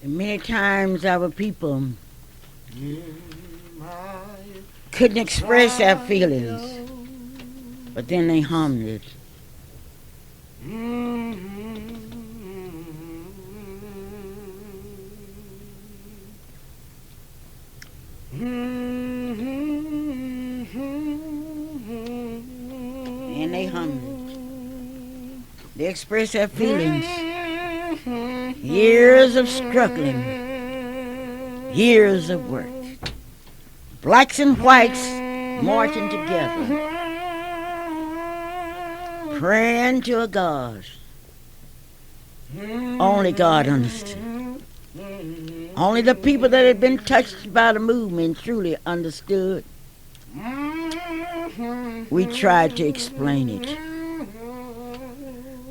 And many times our people couldn't express their feelings, but then they hummed it. And they hummed it. They expressed their feelings. Years of struggling, years of work. Blacks and whites marching together, praying to a God. Only God understood. Only the people that had been touched by the movement truly understood. We tried to explain it.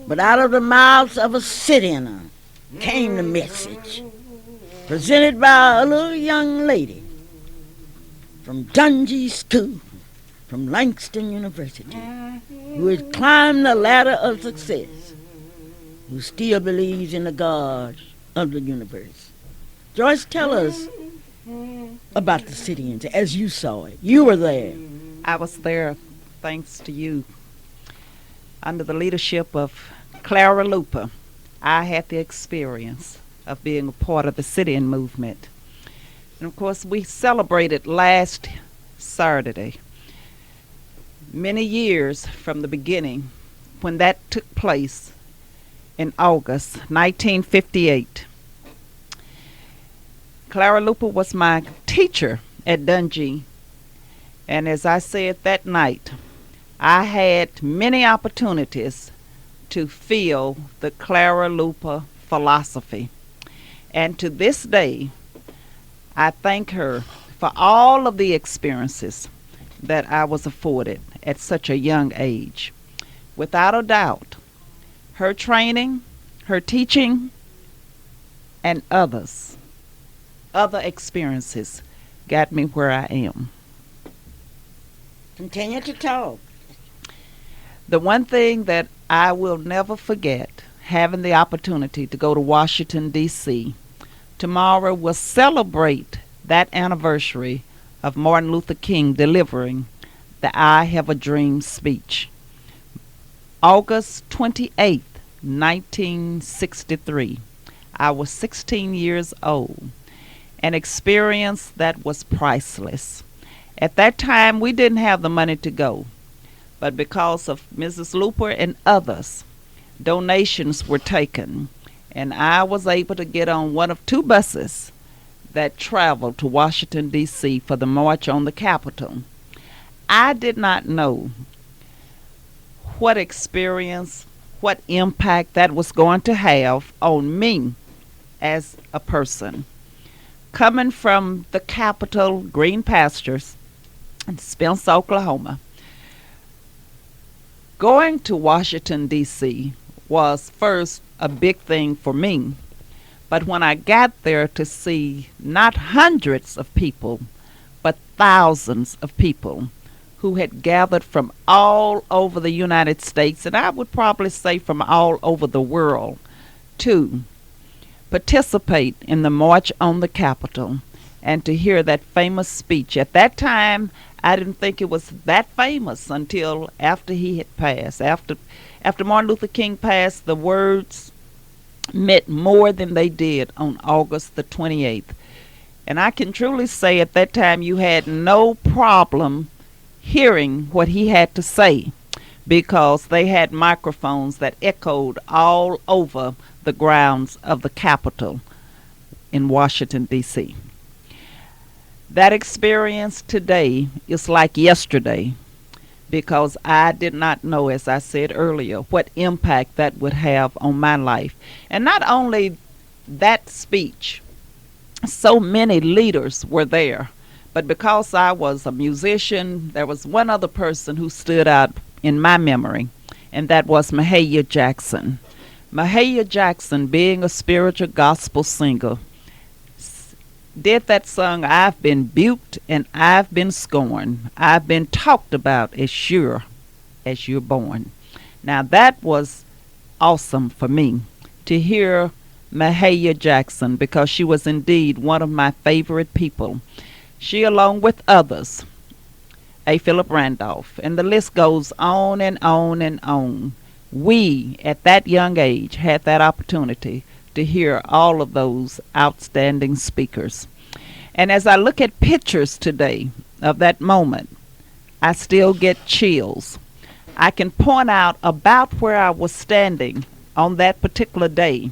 But out of the mouths of a sit-inner came the message, presented by a little young lady from Dungy School, from Langston University, who had climbed the ladder of success, who still believes in the God of the universe. Joyce, tell us about the sit-ins as you saw it. You were there. I was there thanks to you. Under the leadership of Clara Luper, I had the experience of being a part of the sit-in movement. And of course, we celebrated last Saturday, many years from the beginning, when that took place in August 1958. Clara Luper was my teacher at Dungy, and as I said that night, I had many opportunities to feel the Clara Luper philosophy. And to this day, I thank her for all of the experiences that I was afforded at such a young age. Without a doubt, her training, her teaching, and other experiences got me where I am. Continue to talk. The one thing that I will never forget, having the opportunity to go to Washington, D.C. Tomorrow will celebrate that anniversary of Martin Luther King delivering the I Have a Dream speech. August 28th, 1963. I was 16 years old, an experience that was priceless. At that time, we didn't have the money to go, but because of Mrs. Luper and others, donations were taken, and I was able to get on one of two buses that traveled to Washington, D.C. for the March on the Capitol. I did not know what experience, what impact that was going to have on me as a person. Coming from the Capitol Green Pastures in Spence, Oklahoma, going to Washington, D.C. was first a big thing for me. But when I got there to see not hundreds of people, but thousands of people who had gathered from all over the United States, and I would probably say from all over the world, to participate in the March on the Capitol and to hear that famous speech. At that time, I didn't think it was that famous until after he had passed. After Martin Luther King passed, the words meant more than they did on August the 28th. And I can truly say at that time you had no problem hearing what he had to say because they had microphones that echoed all over the grounds of the Capitol in Washington, D.C. That experience today is like yesterday because I did not know, as I said earlier, what impact that would have on my life. And not only that speech, so many leaders were there, but because I was a musician, there was one other person who stood out in my memory, and that was Mahalia Jackson. Mahalia Jackson, being a spiritual gospel singer, did that song, I've been buked and I've been scorned. I've been talked about as sure as you're born. Now that was awesome for me to hear Mahalia Jackson, because she was indeed one of my favorite people. She, along with others, A. Philip Randolph, and the list goes on and on and on. We, at that young age, had that opportunity to hear all of those outstanding speakers. And as I look at pictures today of that moment, I still get chills. I can point out about where I was standing on that particular day.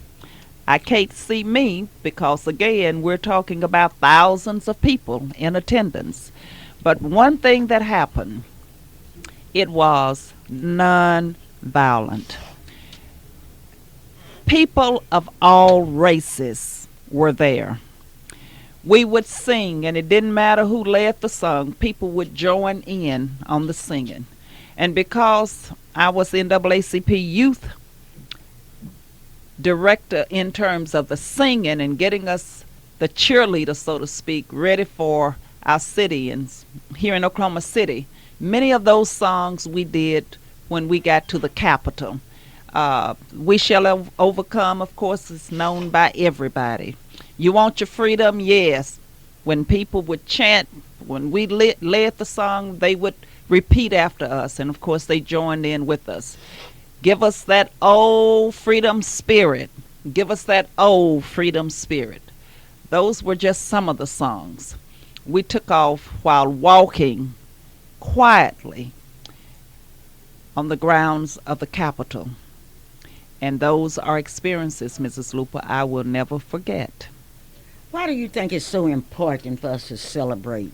I can't see me because, again, we're talking about thousands of people in attendance. But one thing that happened, it was non-violent. People of all races were there. We would sing, and it didn't matter who led the song, people would join in on the singing. And because I was NAACP youth director in terms of the singing and getting us the cheerleaders, so to speak, ready for our city and here in Oklahoma City, many of those songs we did when we got to the Capitol. We Shall Overcome, of course, is known by everybody. You Want Your Freedom? Yes. When people would chant, when we led the song, they would repeat after us, and of course they joined in with us. Give us that old freedom spirit. Give us that old freedom spirit. Those were just some of the songs. We took off while walking quietly on the grounds of the Capitol. And those are experiences, Mrs. Luper, I will never forget. Why do you think it's so important for us to celebrate?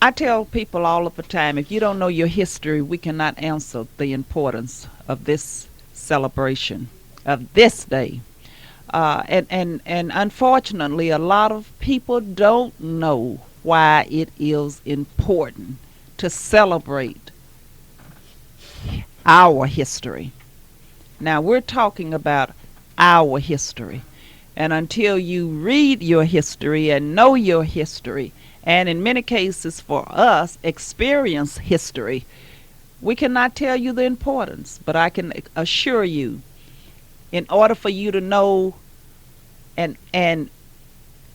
I tell people all of the time, if you don't know your history, we cannot answer the importance of this celebration, of this day. And unfortunately, a lot of people don't know why it is important to celebrate our history. Now, we're talking about our history. And until you read your history and know your history, and in many cases for us, experience history, we cannot tell you the importance. But I can assure you, in order for you to know and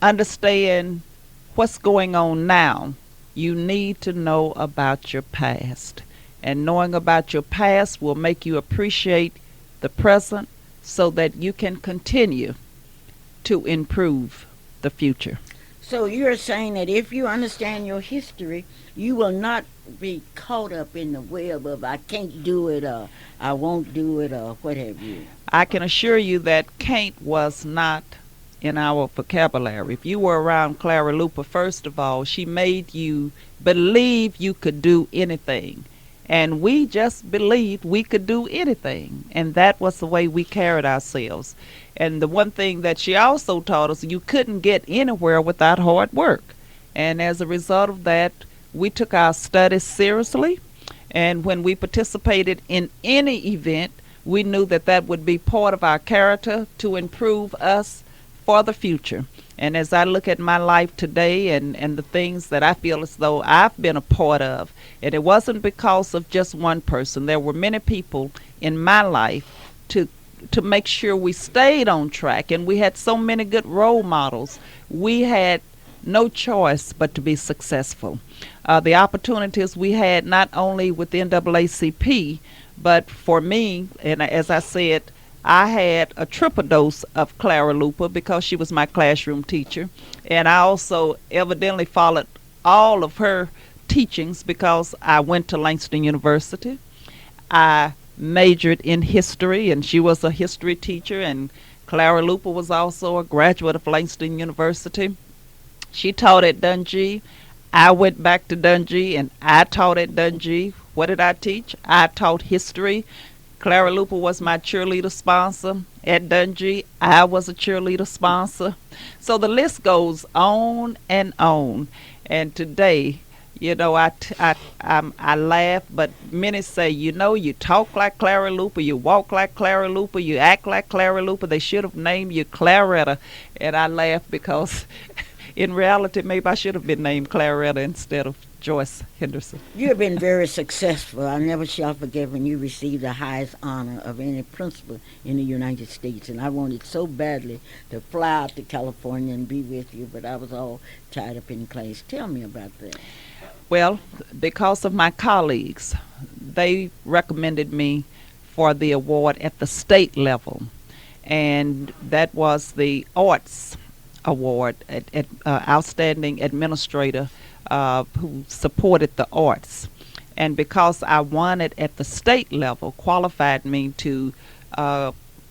understand what's going on now, you need to know about your past. And knowing about your past will make you appreciate the present so that you can continue to improve the future. So you're saying that if you understand your history, you will not be caught up in the web of I can't do it or I won't do it or what have you. I can assure you that can't was not in our vocabulary. If you were around Clara Luper, first of all, she made you believe you could do anything. And we just believed we could do anything. And that was the way we carried ourselves. And the one thing that she also taught us, you couldn't get anywhere without hard work. And as a result of that, we took our studies seriously. And when we participated in any event, we knew that that would be part of our character to improve us for the future. And as I look at my life today and the things that I feel as though I've been a part of, and it wasn't because of just one person. There were many people in my life to make sure we stayed on track, and we had so many good role models. We had no choice but to be successful. The opportunities we had not only with the NAACP, but for me, and as I said, I had a triple dose of Clara Luper because she was my classroom teacher. And I also evidently followed all of her teachings because I went to Langston University. I majored in history, and she was a history teacher, and Clara Luper was also a graduate of Langston University. She taught at Dungee. I went back to Dungee, and I taught at Dungee. What did I teach? I taught history. Clara Luper was my cheerleader sponsor at Dungee. I was a cheerleader sponsor. So the list goes on and on. And today, you know, I laugh, but many say, you know, you talk like Clara Luper, you walk like Clara Luper, you act like Clara Luper. They should have named you Claretta. And I laugh because In reality, maybe I should have been named Claretta instead of Joyce Henderson. You have been very successful. I never shall forget when you received the highest honor of any principal in the United States. And I wanted so badly to fly out to California and be with you, but I was all tied up in class. Tell me about that. Well, because of my colleagues, they recommended me for the award at the state level, and that was the Arts Award at Outstanding Administrator who supported the arts. And because I won it at the state level, qualified me to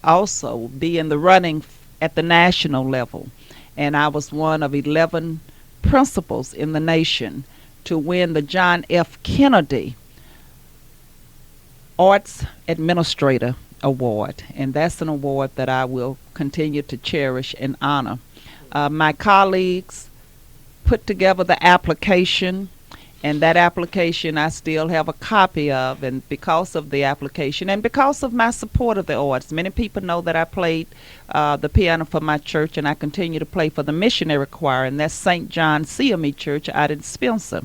also be in the running at the national level. And I was one of 11 principals in the nation to win the John F. Kennedy Arts Administrator Award. And that's an award that I will continue to cherish and honor. My colleagues put together the application, and that application I still have a copy of. And because of the application and because of my support of the arts, many people know that I played the piano for my church, and I continue to play for the missionary choir, and that's St. John CME Church out in Spencer.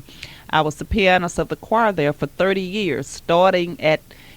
I was the pianist of the choir there for 30 years, starting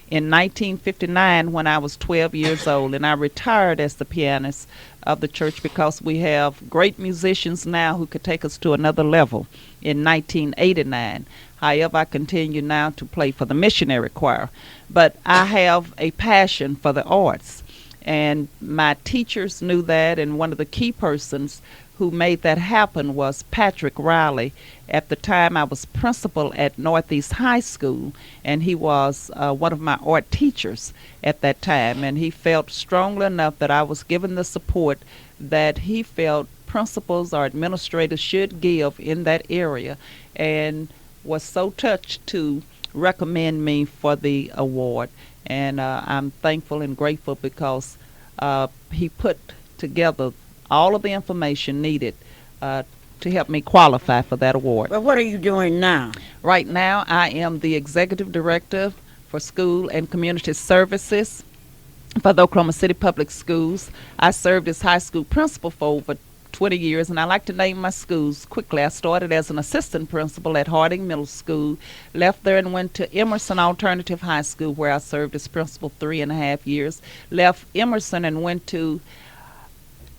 in 1959 when I was 12 years old, and I retired as the pianist of the church because we have great musicians now who could take us to another level in 1989. However, I continue now to play for the missionary choir. But I have a passion for the arts, and my teachers knew that, and one of the key persons who made that happen was Patrick Riley. At the time, I was principal at Northeast High School, and he was one of my art teachers at that time, and he felt strongly enough that I was given the support that he felt principals or administrators should give in that area, and was so touched to recommend me for the award. And I'm thankful and grateful because he put together all of the information needed to help me qualify for that award. But what are you doing now? Right now, I am the executive director for school and community services for the Oklahoma City Public Schools. I served as high school principal for over 20 years, and I like to name my schools quickly. I started as an assistant principal at Harding Middle School, left there and went to Emerson Alternative High School, where I served as principal 3.5 years, left Emerson and went to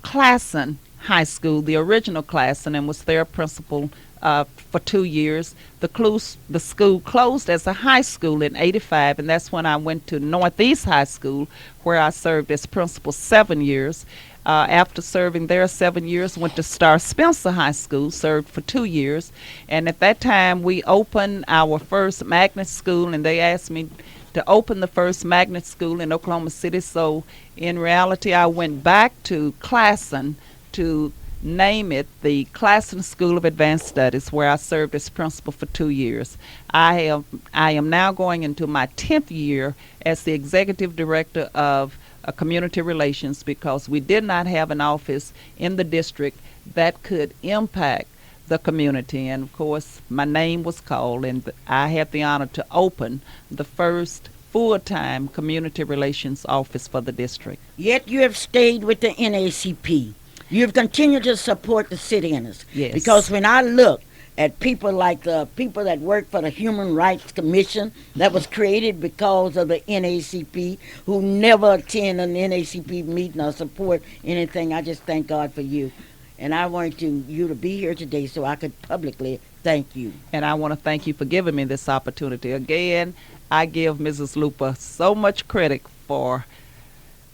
Classen High School, the original Classen, and was their principal for 2 years. The school closed as a high school in '85, and that's when I went to Northeast High School, where I served as principal 7 years. After serving there 7 years, went to Star Spencer High School, served for 2 years, and at that time we opened our first magnet school, and they asked me to open the first magnet school in Oklahoma City. So in reality, I went back to Classen to name it the Classen School of Advanced Studies, where I served as principal for 2 years. I am now going into my 10th year as the executive director of community relations, because we did not have an office in the district that could impact the community. And of course, my name was called, and I had the honor to open the first full-time community relations office for the district. Yet you have stayed with the NACP. You have continued to support the citizens. Yes. Because when I look at people like the people that work for the Human Rights Commission that was created because of the NACP, who never attend an NACP meeting or support anything, I just thank God for you. And I wanted you to be here today so I could publicly thank you. And I want to thank you for giving me this opportunity. Again, I give Mrs. Luper so much credit for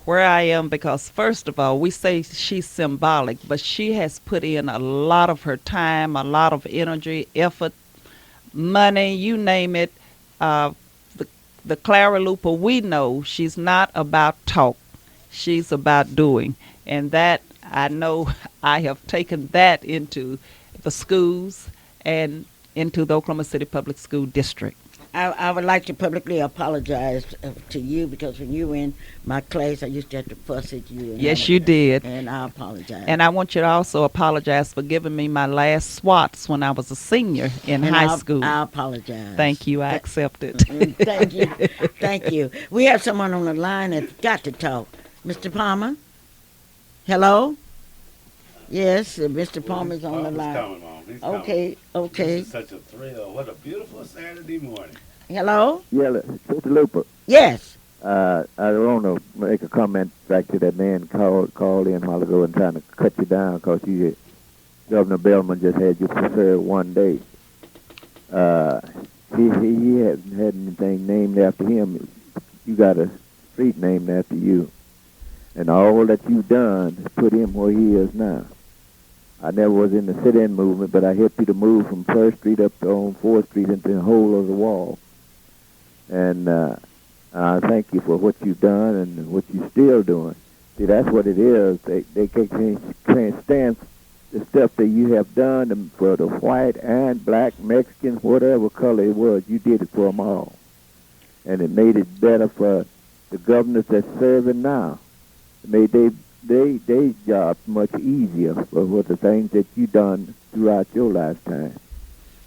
where I am, because first of all, we say she's symbolic, but she has put in a lot of her time, a lot of energy, effort, money, you name it. The Clara Luper we know, she's not about talk, she's about doing. And that, I know I have taken that into the schools and into the Oklahoma City Public School District. I would like to publicly apologize to you, because when you were in my class, I used to have to fuss at you. Yes, you did. And I apologize. And I want you to also apologize for giving me my last swats when I was a senior in high school. I apologize. Thank you. I accept it. Thank you. Thank you. We have someone on the line that's got to talk. Mr. Palmer? Hello? Yes, Mr. Well, his Palmer's on the Palmer's line. coming, Mom. He's coming. Okay, This okay. is such a thrill. What a beautiful Saturday morning. Hello? Yeah, Sister Luper. Yes. I want to make a comment back to that man called in a while ago and trying to cut you down because Governor Bellman just had you for serve one day. Uh, he hadn't had anything named after him. You got a street named after you, and all that you've done has put him where he is now. I never was in the sit-in movement, but I helped you to move from First Street up to on Fourth Street into the whole of the wall. And I thank you for what you've done and what you're still doing. See, that's what it is. They can't stand the stuff that you have done for the white and black, Mexican, whatever color it was. You did it for them all. And it made it better for the governors that's serving now. It made they job much easier for the things that you done throughout your lifetime.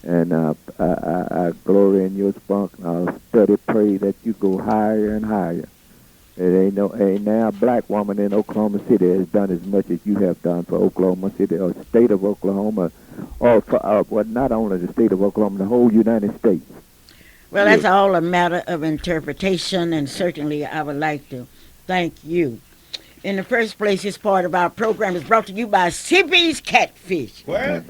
And I glory in your spunk, and I'll study, pray that you go higher and higher. Ain't now a black woman in Oklahoma City has done as much as you have done for Oklahoma City or state of Oklahoma, or for, well, not only the state of Oklahoma, the whole United States. Well, Yes. that's all a matter of interpretation, and certainly I would like to thank you. In the first place, this part of our program is brought to you by CB's Catfish. What?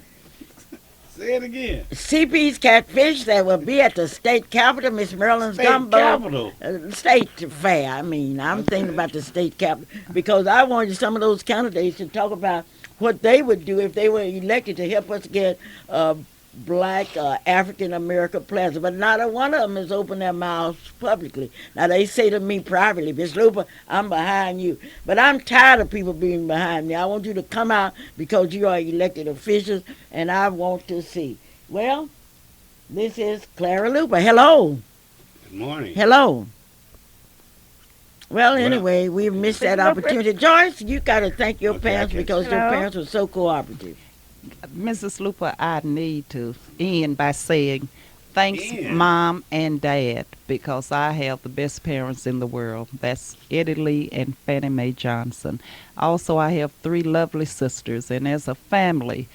Say it again. CB's Catfish that will be at the state capitol, Miss Maryland's State Gumbo. Capitol. State fair. I mean, I'm thinking about the state capitol because I wanted some of those candidates to talk about what they would do if they were elected to help us get black African American president. But not a one of them has opened their mouths publicly. Now they say to me privately, Miss Luper, I'm behind you. But I'm tired of people being behind me. I want you to come out because you are elected officials, and I want to see. Well, this is Clara Luper. Hello. Good morning. Hello. Well, Well- anyway, we've missed that opportunity. Joyce, you got to thank your Okay, parents I can- because your Hello. parents were so cooperative. Mrs. Luper, I need to end by saying thanks, End? Mom and Dad, because I have the best parents in the world. That's Eddie Lee and Fannie Mae Johnson. Also, I have 3 lovely sisters, and as a family,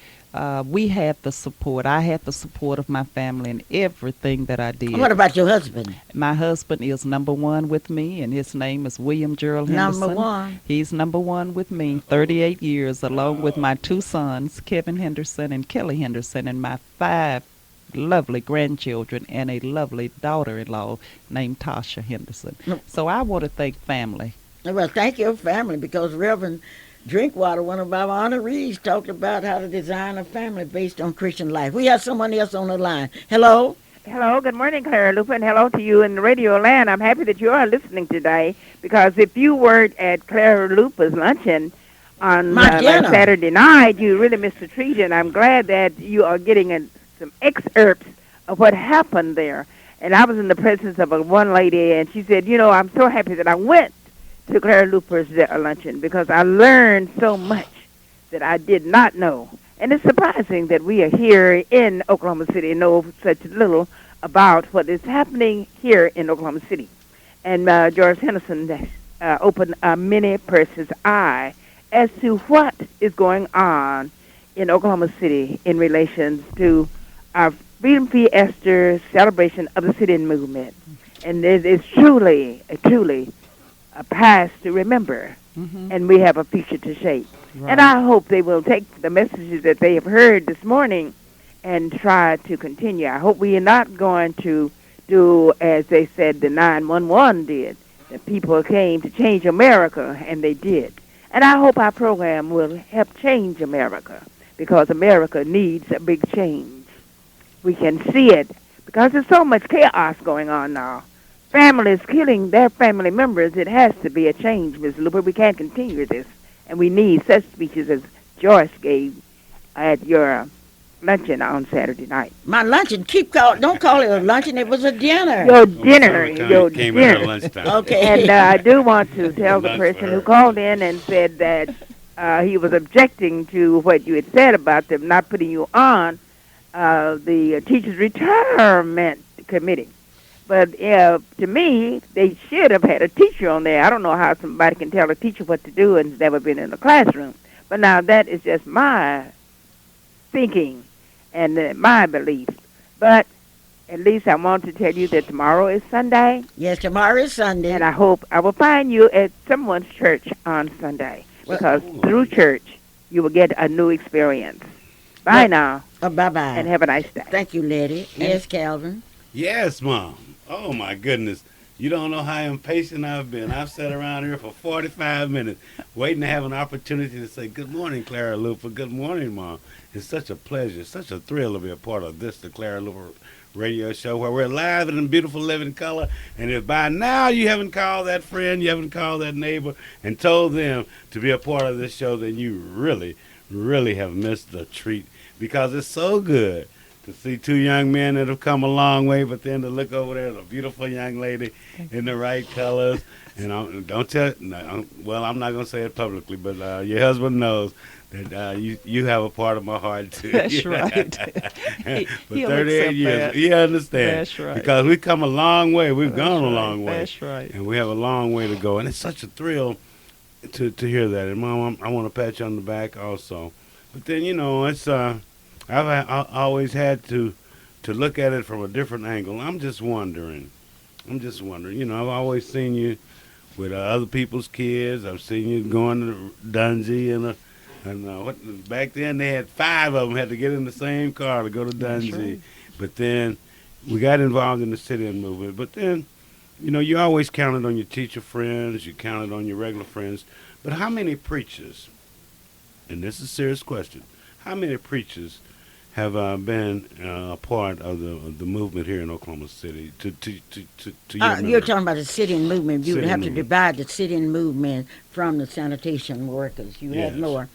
we had the support. I had the support of my family in everything that I did. What about your husband? My husband is #1 with me, and his name is William Gerald Henderson. Number one. He's #1 with me, 38 years, along with my 2 sons, Kevin Henderson and Kelly Henderson, and my 5 lovely grandchildren and a lovely daughter-in-law named Tasha Henderson. Mm. So I want to thank family. Well, thank your family because Reverend Drinkwater, one of our honorees, talked about how to design a family based on Christian life. We have someone else on the line. Hello? Hello, good morning, Clara Luper, and hello to you in the radio land. I'm happy that you are listening today because if you weren't at Clara Luper's luncheon on My dinner. last Saturday night, you really missed a treat, and I'm glad that you are getting some excerpts of what happened there. And I was in the presence of one lady, and she said, you know, I'm so happy that I went to Clara Luper's luncheon because I learned so much that I did not know. And it's surprising that we are here in Oklahoma City and know such little about what is happening here in Oklahoma City. And George Henderson opened a many person's eye as to what is going on in Oklahoma City in relation to our Freedom Fiesta celebration of the sit-in movement. And it is truly a past to remember, and we have a future to shape. And I hope they will take the messages that they have heard this morning and try to continue. I hope we are not going to do, as they said, the 911 did. The people came to change America, and they did. And I hope our program will help change America, because America needs a big change. We can see it, because there's so much chaos going on now. Families killing their family members. It has to be a change, Ms. Luper. We can't continue this. And we need such speeches as Joyce gave at your luncheon on Saturday night. My luncheon, don't call it a luncheon, it was a dinner. Your dinner, Summertime your came at her dinner. lunchtime. Okay. And I do want to tell the Lunch person for who her. called in and said that he was objecting to what you had said about them not putting you on the teacher's retirement committee. But to me, they should have had a teacher on there. I don't know how somebody can tell a teacher what to do and never been in a classroom. But now that is just my thinking and my belief. But at least I want to tell you that tomorrow is Sunday, Yes, tomorrow is Sunday. and I hope I will find you at someone's church on Sunday, Well- because through church you will get a new experience. Bye Well- now, Bye-bye. and have a nice day. Thank you, Letty. Yes, Calvin. Yes, Mom. Oh, my goodness. You don't know how impatient I've been. I've sat around here for 45 minutes waiting to have an opportunity to say, good morning, Clara Luper. Good morning, Mom. It's such a pleasure, such a thrill to be a part of this, the Clara Luper radio show, where we're live and in beautiful living color. And if by now you haven't called that friend, you haven't called that neighbor and told them to be a part of this show, then you really, really have missed the treat, because it's so good to see two young men that have come a long way, but then to look over there at a beautiful young lady in the right colors. And don't tell, no, well, I'm not going to say it publicly, but your husband knows that you have a part of my heart too. That's right. For He'll 38 accept years, that. he understands. That's right. Because we've come a long way. We've That's gone a right. long way. That's right. And we have a long way to go. And it's such a thrill to hear that. And Mom, I want to pat you on the back also. But then, you know, it's I've always had to look at it from a different angle. I'm just wondering. You know, I've always seen you with other people's kids. I've seen you going to Dungy and what, back then they had 5 of them had to get in the same car to go to Dungy. right. But then we got involved in the sit-in movement. But then, you know, you always counted on your teacher friends. You counted on your regular friends. But how many preachers, and this is a serious question, how many preachers have been a part of the movement here in Oklahoma City to your You're memory? talking about the sit-in movement. You would Sit-in have to movement. divide the sit-in movement from the sanitation workers. You had Yes. more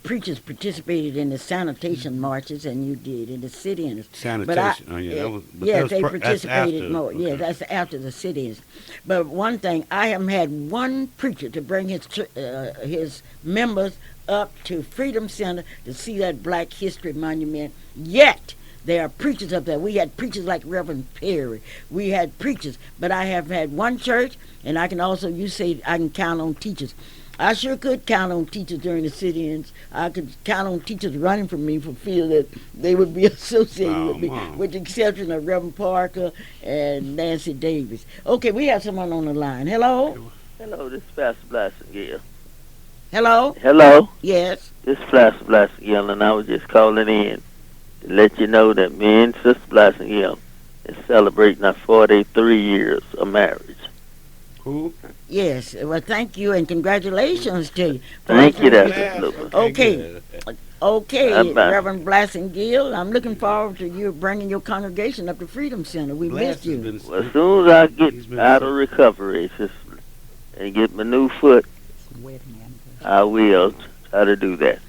preachers participated in the sanitation marches than you did in the sit-ins. Sanitation. Oh, yeah, that was, but yes, that was they that's participated after. more. Okay. Yeah, that's after the sit-ins. But one thing, I haven't had one preacher to bring his members up to Freedom Center to see that Black History Monument. Yet there are preachers up there. We had preachers like Reverend Perry. We had preachers, but I have had one church, and I can also, you say I can count on teachers. I sure could count on teachers during the sit-ins. I could count on teachers running from me for fear that they would be associated Oh, with me, Mom. with the exception of Reverend Parker and Nancy Davis. Okay, we have someone on the line. Hello? Hello, this is Pastor Blassinger. Hello? Hello, Yes. this is Pastor Blassinger, and I was just calling in to let you know that me and Sister Blassinger is celebrating our 43 years of marriage. Who? Yes. Well, thank you and congratulations to you. Thank you, Glad. that's Luper. Okay. good. Okay, Bye-bye. Reverend Blassingale, I'm looking forward to you bringing your congregation up to Freedom Center. We Blast missed has you. been- Well, as soon as I He's get been out sick. of recovery, sister, and get my new foot, Wedding anniversary. I will try to do that.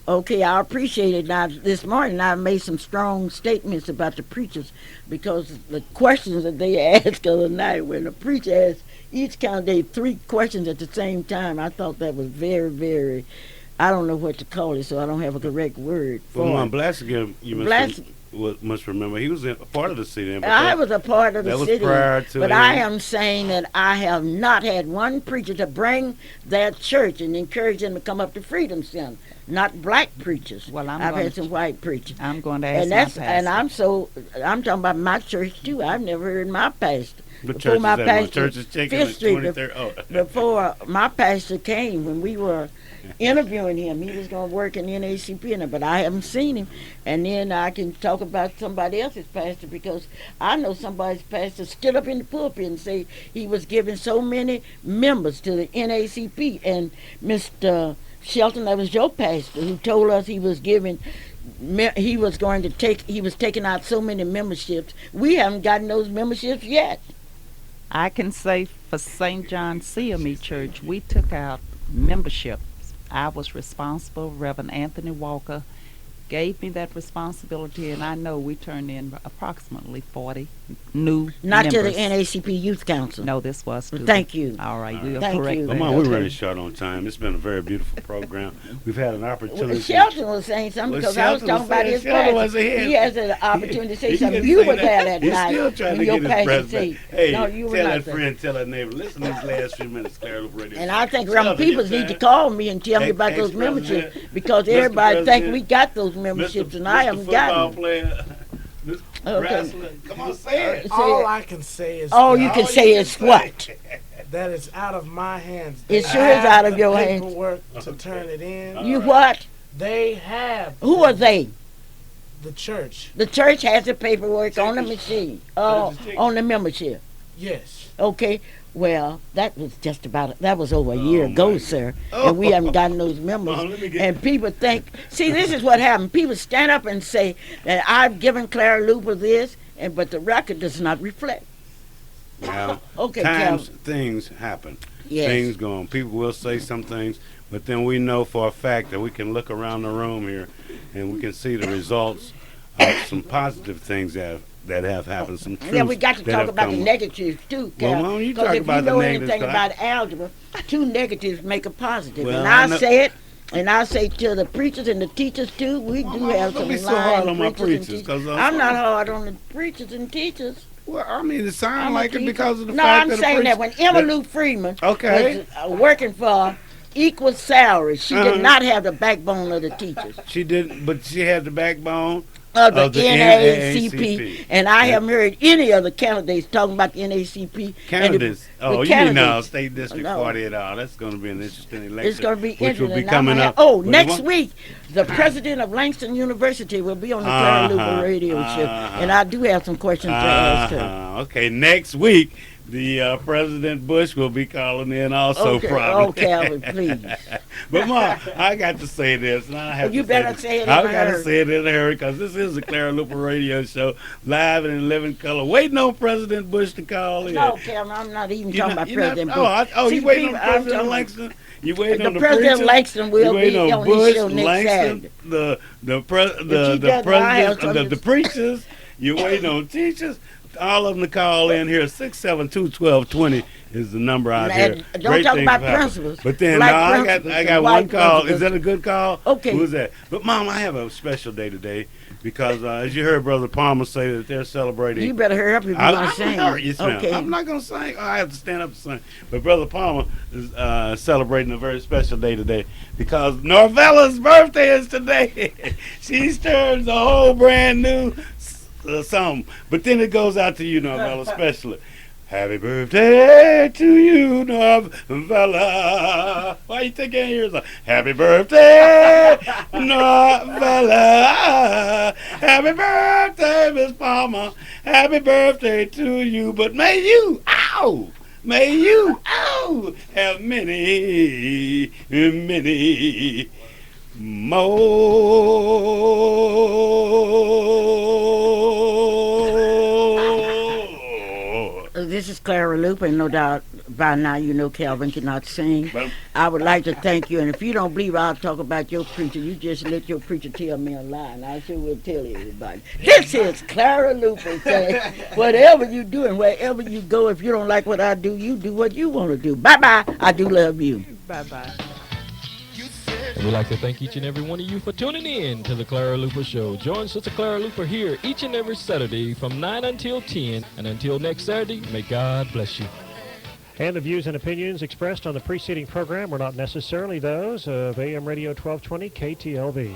Okay, I appreciate it. Now, this morning I made some strong statements about the preachers because the questions that they asked the other night, when the preacher asked each candidate 3 questions at the same time, I thought that was very, very, I don't know what to call it, so I don't have a correct word Well, for Mom, it. Blassinger, you must remember, he was a part of the sit-in. I was a part of the that was city, prior to but him. I am saying that I have not had one preacher to bring their church and encourage them to come up to Freedom Center. Not black preachers. Well, I've had some white preachers. I'm going to ask And my that's pastor. I'm talking about my church too. I've never heard my pastor. What Before church is my that? pastor- Church is chicken Fifth at Street, 23rd. Oh. Before my pastor came, when we were interviewing him, he was going to work in NACP, but I haven't seen him. And then I can talk about somebody else's pastor because I know somebody's pastor stood up in the pulpit and say he was giving so many members to the NACP. And Mr. Shelton, that was your pastor, who told us he was taking out so many memberships. We haven't gotten those memberships yet. I can say for St. John CME Church, we took out memberships. I was responsible. Reverend Anthony Walker gave me that responsibility, and I know we turned in approximately 40 new Not members. to the NACP Youth Council. No, this was to Thank you. All right, All we'll right. Thank correct you. that. Come on, we're Okay. running short on time. It's been a very beautiful program. We've had an opportunity. Shelton was saying something Well, because I was Shelton talking was about saying his Shelton passion. wasn't here. He has an opportunity to say He something. can You say were that. there that He's night. still trying when to your get his passion breath back. said- Hey, no, you were tell not that there. friend, tell that neighbor, listen to these last few minutes, Clara Luper Radio. And I think Shelton, Reverend Peoples your need to time. call me and tell me about those Ex-president, memberships because Mr. everybody think President, we got those memberships and I haven't Mr. gotten Football them. player, Mr. Okay. Wrestler. Come on, say it. All I can say is All that you can All say is what? that is out of my hands. It They sure is have out of the your hands. paperwork to turn it in. You what? They have. Who are they? The church. The church has the paperwork on the machine. Oh, Take it. on the membership. Yes. Okay. Well, that was just about that was over a year my ago, God. sir, Oh. and we haven't gotten those members. Let me get- And people think, see, this is what happened. People stand up and say that I've given Clara Luper this, but the record does not reflect. Now, Okay, times, Calvin. things happen. Yes. Things go on. People will say some things, but then we know for a fact that we can look around the room here and we can see the results of some positive things that have happened. Some truths Yeah, we got to that talk have about the come- negatives too, Well, Cal. why don't you 'Cause talk if about you the know negatives, anything 'cause I- about algebra, two negatives make a positive. Well, and I I know- say it, and I say to the preachers and the teachers too, we Well, do Mama, have don't some be so hard lying on my preachers and preachers, teachers. 'cause, I'm not hard on the preachers and teachers. Well, I mean, it sounds I'm a like it teacher. because of the No, fact I'm that the saying that preach- when Emma Lou Freeman Okay. was working for equal salary, she Uh-huh. did not have the backbone of the teachers. she didn't, but she had the backbone Of the NAACP, NAACP. and I Yeah. haven't heard any of the candidates talking about the NAACP. Candidates. And the Oh, you mean candidates. State District No. 48. Oh, that's going to be an interesting election. It's going to be which will interesting. be I'm coming gonna up. have- What do you next want? week, the president of Langston University will be on the Clara Luper Uh-huh, radio show, uh-huh. and I do have some questions to ask her. Okay, next week, the President Bush will be calling in also, Okay, probably. oh, Calvin, please. But, Ma, I got to say this, and I have Well, you to better say say it in I a got to hurry. say it in a hurry, because this is the Clara Luper radio show, live and in living color, waiting on President Bush to call in. No, Calvin, I'm not even talking about You're not- President oh, Bush. you See, waiting on people, the I'm President talking- Langston? You waiting The on the President preachers? Langston will You waiting be on on his Bush, show next Langston, Saturday. the If she doesn't, president, I have the something- preachers. You waiting on teachers. All of them to call in here. 672-1220 is the number out here. And don't talk things about happen. principles. But then Black now I principles got and one white call. principles. Is that a good call? Okay. Who's that? But Mom, I have a special day today because as you heard Brother Palmer say that they're celebrating. You better hurry up if you want to sing. Yes, ma'am. Okay. I'm not going to sing. I have to stand up and sing. But Brother Palmer is celebrating a very special day today because Norvella's birthday is today. She turns a whole brand new song. But then it goes out to you, Norvella, especially. Happy birthday to you, Norvella. Why you think I hear that? Happy birthday, Norvella. Happy birthday, Miss Palmer. Happy birthday to you. But may you, have many, many more. This is Clara Luper, and no doubt by now you know Calvin cannot sing. Well, I would like to thank you, and if you don't believe I'll talk about your preacher, you just let your preacher tell me a lie, and I sure will tell everybody. This is Clara Luper saying, whatever you do and wherever you go, if you don't like what I do, you do what you want to do. Bye-bye. I do love you. Bye-bye. And we'd like to thank each and every one of you for tuning in to the Clara Luper Show. Join Sister Clara Luper here each and every Saturday from 9 until 10. And until next Saturday, may God bless you. And the views and opinions expressed on the preceding program were not necessarily those of AM Radio 1220 KTLV.